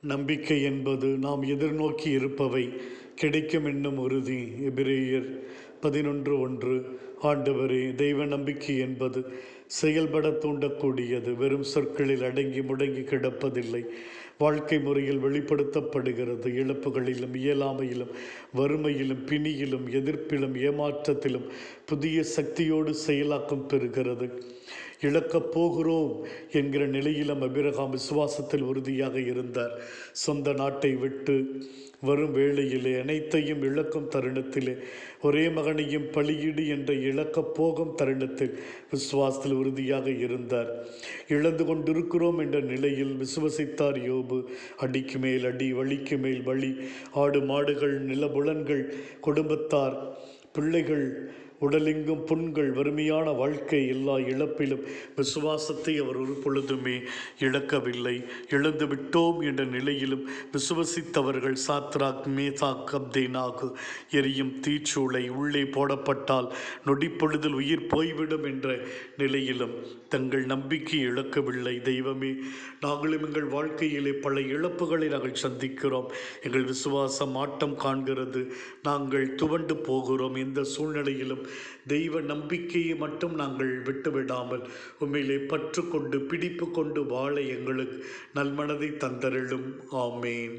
நம்பிக்கை என்பது நாம் எதிர்நோக்கி இருப்பவை கிடைக்கும் என்னும் உறுதி. எபிரேயர் 11:1. ஆண்டவரே, தெய்வ நம்பிக்கை என்பது செயல்பட தூண்டக்கூடியது. வெறும் சொற்களில் அடங்கி முடங்கி கிடப்பதில்லை. வாழ்க்கை முறையில் வெளிப்படுத்தப்படுகிறது. இழப்புகளிலும் இயலாமையிலும் வறுமையிலும் பிணியிலும் எதிர்ப்பிலும் ஏமாற்றத்திலும் புதிய சக்தியோடு செயலாக்கம் பெறுகிறது. இழக்கப் போகிறோம் என்கிற நிலையிலும் அபிரகாம் விசுவாசத்தில் உறுதியாக இருந்தார். சொந்த நாட்டை விட்டு வரும் வேளையிலே, அனைத்தையும் இழக்கும் தருணத்திலே, ஒரே மகனையும் பலியிடு என்ற இழக்கப் போகும் தருணத்தில் விசுவாசத்தில் உறுதியாக இருந்தார். இழந்து கொண்டிருக்கிறோம் என்ற நிலையில் விசுவசித்தார் யோபு. அடிக்கு மேல் அடி, வழிக்கு மேல் வழி, ஆடு மாடுகள், நிலபுலன்கள், குடும்பத்தார், பிள்ளைகள், உடலெங்கும் புண்கள், வறுமையான வாழ்க்கை, எல்லா இழப்பிலும் விசுவாசத்தை அவர் ஒரு பொழுதுமே இழக்கவில்லை. இழந்து விட்டோம் என்ற நிலையிலும் விசுவசித்தவர்கள் சாத்ராக், மேசாக், அப்தேனாகு எரியும் தீச்சூளை உள்ளே போடப்பட்டால் நொடிப்பொழுதில் உயிர் போய்விடும் என்ற நிலையிலும் தங்கள் நம்பிக்கை இழக்கவில்லை. தெய்வமே, நாங்களும் எங்கள் வாழ்க்கையிலே பல இழப்புகளை நாங்கள் சந்திக்கிறோம். எங்கள் விசுவாசம் ஆட்டம் காண்கிறது. நாங்கள் துவண்டு போகிறோம். இந்த சூழ்நிலையிலும் தெய்வ நம்பிக்கையை மட்டும் நாங்கள் விட்டுவிடாமல் உண்மையிலே பற்று கொண்டு பிடிப்பு கொண்டு வாழ எங்களுக்கு நல்மனதை தந்தருளும். ஆமேன்.